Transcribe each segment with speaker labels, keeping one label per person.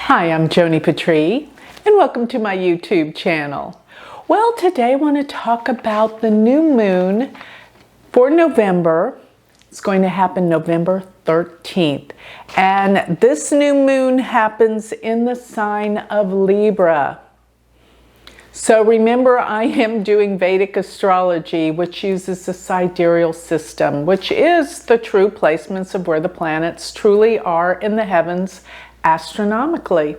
Speaker 1: Hi, I'm Joni Patry, and welcome to my YouTube channel. Well, today I want to talk about the new moon for November. It's going to happen November 13th. And this new moon happens in the sign of Libra. So remember, I am doing Vedic astrology, which uses the sidereal system, which is the true placements of where the planets truly are in the heavens astronomically.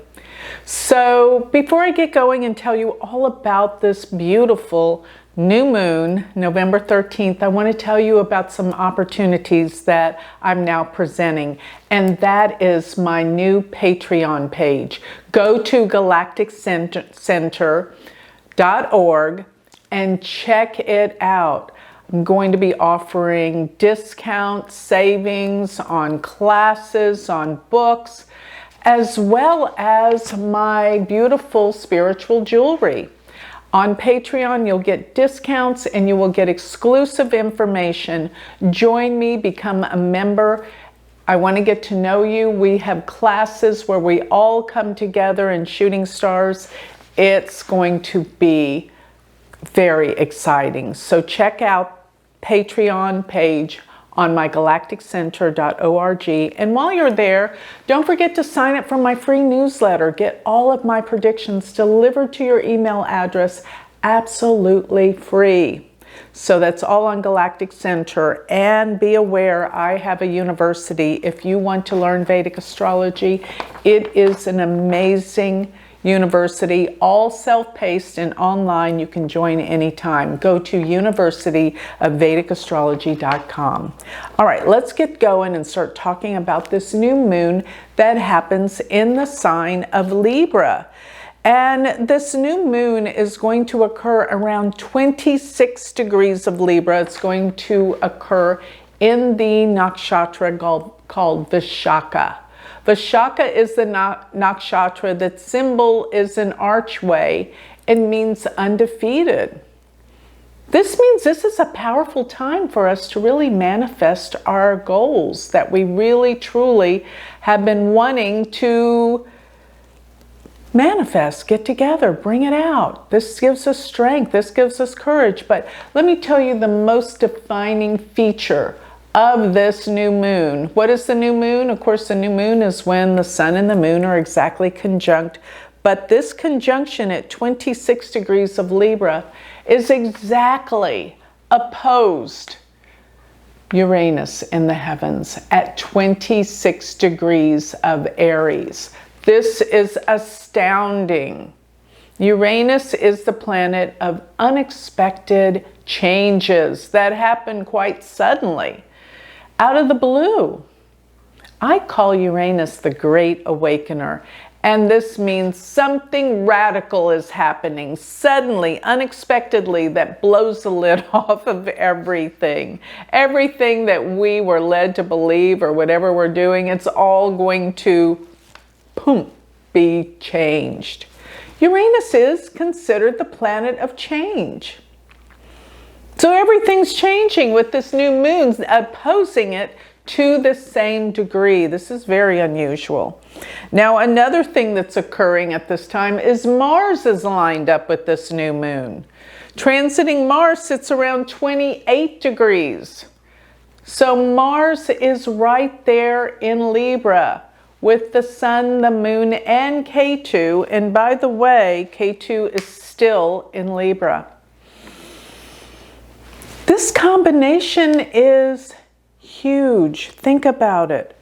Speaker 1: So before I get going and tell you all about this beautiful new moon, November 13th, I want to tell you about some opportunities that I'm now presenting. And that is my new Patreon page. Go to galacticcenter.org and check it out. I'm going to be offering discounts, savings on classes, on books, as well as my beautiful spiritual jewelry. On Patreon, you'll get discounts and you will get exclusive information. Join me, become a member. I want to get to know you. We have classes where we all come together in shooting stars. It's going to be very exciting. So check out Patreon page on my galacticcenter.org. And while you're there, don't forget to sign up for my free newsletter. Get all of my predictions delivered to your email address absolutely free. So that's all on Galactic Center. And be aware, I have a university. If you want to learn Vedic astrology, it is an amazing university, all self-paced and online. You can join anytime. Go to universityofvedicastrology.com. All right, let's get going and start talking about this new moon that happens in the sign of Libra. And this new moon is going to occur around 26 degrees of Libra. It's going to occur in the nakshatra called Vishaka. Vishaka is the nakshatra. That symbol is an archway and means undefeated. This means this is a powerful time for us to really manifest our goals that we really truly have been wanting to manifest, get together, bring it out. This gives us strength, this gives us courage. But let me tell you the most defining feature of this new moon. What is the new moon? Of course, the new moon is when the sun and the moon are exactly conjunct. But this conjunction at 26 degrees of Libra is exactly opposed Uranus in the heavens at 26 degrees of Aries. This is astounding. Uranus is the planet of unexpected changes that happen quite suddenly, out of the blue. I call Uranus the Great Awakener, and this means something radical is happening suddenly, unexpectedly, that blows the lid off of everything. Everything that we were led to believe or whatever we're doing, it's all going to, boom, be changed. Uranus is considered the planet of change. So everything's changing with this new moon opposing it to the same degree. This is very unusual. Now, another thing that's occurring at this time is Mars is lined up with this new moon. Transiting Mars sits around 28 degrees. So Mars is right there in Libra with the sun, the moon, and K2. And by the way, K2 is still in Libra. This combination is huge. Think about it.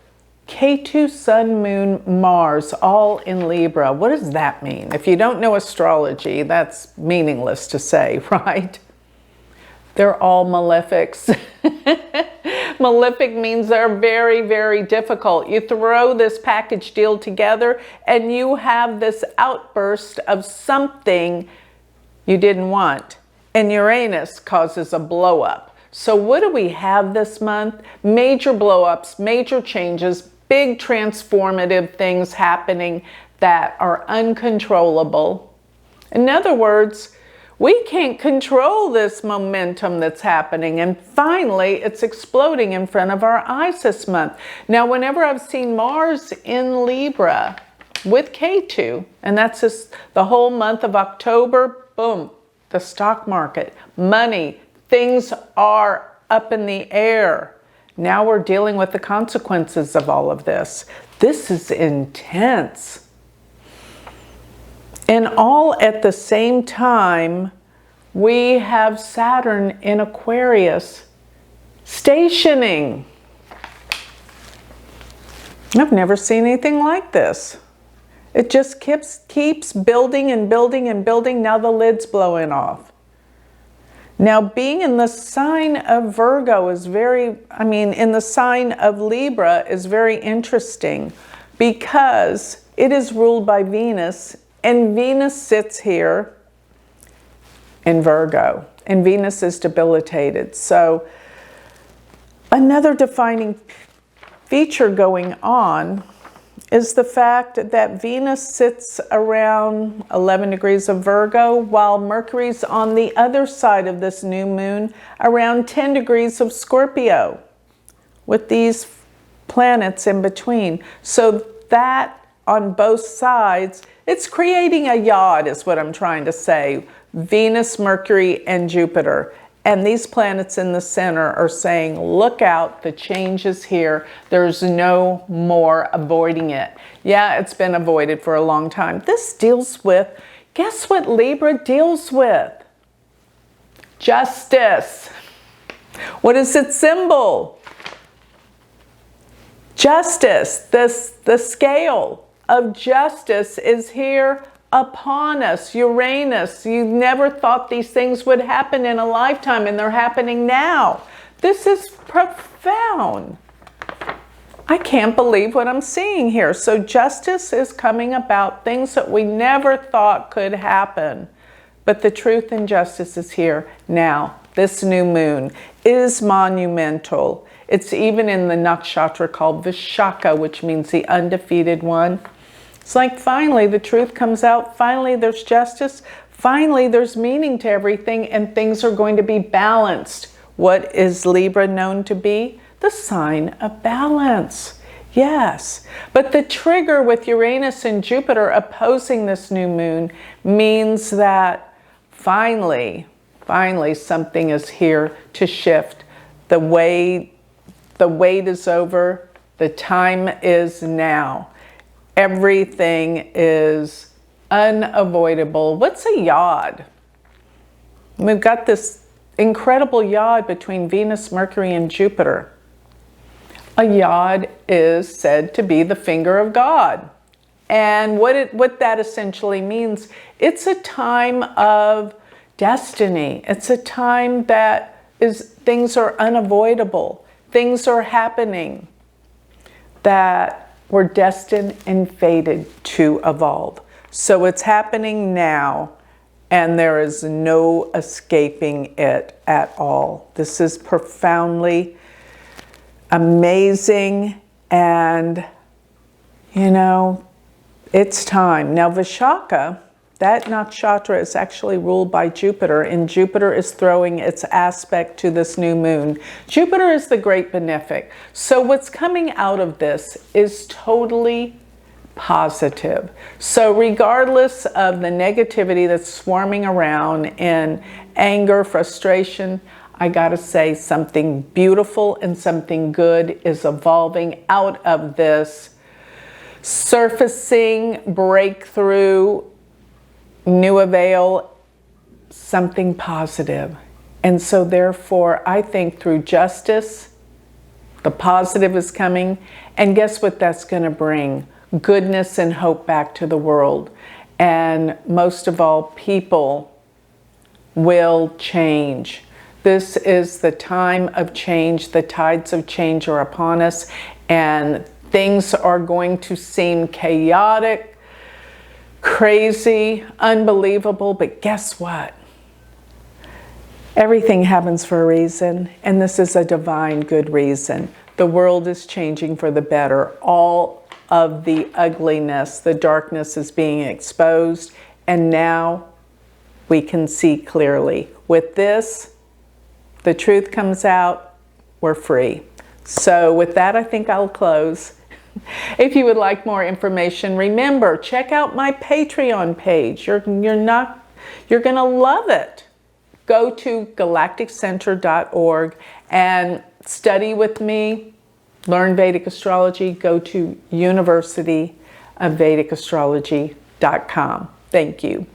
Speaker 1: K2, Sun, Moon, Mars, all in Libra. What does that mean? If you don't know astrology, that's meaningless to say, right? They're all malefics. Malefic means they're very, very difficult. You throw this package deal together and you have this outburst of something you didn't want. And Uranus causes a blow up. So what do we have this month? Major blow ups, major changes, big transformative things happening that are uncontrollable. In other words, we can't control this momentum that's happening. And finally, it's exploding in front of our eyes this month. Now, whenever I've seen Mars in Libra, with K2, and that's just the whole month of October. Boom, the stock market, money, things are up in the air. Now we're dealing with the consequences of all of this. This is intense. And all at the same time, we have Saturn in Aquarius stationing. I've never seen anything like this. It just keeps building and building and building. Now the lid's blowing off. Now being in the sign of Virgo is in the sign of Libra is very interesting because it is ruled by Venus, and Venus sits here in Virgo, and Venus is debilitated. So another defining feature going on is the fact that Venus sits around 11 degrees of Virgo, while Mercury's on the other side of this new moon around 10 degrees of Scorpio, with these planets in between. So that on both sides, it's creating a yod is what I'm trying to say. Venus, Mercury, and Jupiter. And these planets in the center are saying, look out, the change is here. There's no more avoiding it. Yeah, it's been avoided for a long time. This deals with, guess what Libra deals with? Justice. What is its symbol? Justice. The scale of justice is here upon us. Uranus, you never thought these things would happen in a lifetime, and they're happening now. This is profound. I can't believe what I'm seeing here. So justice is coming about, things that we never thought could happen. But the truth and justice is here now. This new moon is monumental. It's even in the nakshatra called Vishaka, which means the undefeated one. It's like finally the truth comes out, finally there's justice, finally there's meaning to everything, and things are going to be balanced. What is Libra known to be? The sign of balance. Yes, but the trigger with Uranus and Jupiter opposing this new moon means that finally something is here to shift. The wait is over, the time is now. Everything is unavoidable. What's a yod? We've got this incredible yod between Venus, Mercury, and Jupiter. A yod is said to be the finger of God. And what that essentially means, it's a time of destiny. It's a time that things are unavoidable. Things are happening that were destined and fated to evolve. So it's happening now, and there is no escaping it at all. This is profoundly amazing, and it's time. Now Vishaka, that nakshatra is actually ruled by Jupiter, and Jupiter is throwing its aspect to this new moon. Jupiter is the great benefic. So what's coming out of this is totally positive. So regardless of the negativity that's swarming around in anger, frustration, I gotta say something beautiful and something good is evolving out of this surfacing breakthrough, new avail, something positive. And so therefore, I think through justice, the positive is coming. And guess what that's going to bring? Goodness and hope back to the world. And most of all, people will change. This is the time of change. The tides of change are upon us, and things are going to seem chaotic, crazy, unbelievable, but guess what? Everything happens for a reason, and this is a divine good reason. The world is changing for the better. All of the ugliness, the darkness is being exposed, and now we can see clearly. With this, the truth comes out, we're free. So with that, I think I'll close. If you would like more information, remember, check out my Patreon page. You're going to love it. Go to galacticcenter.org and study with me, learn Vedic astrology. Go to universityofvedicastrology.com. Thank you.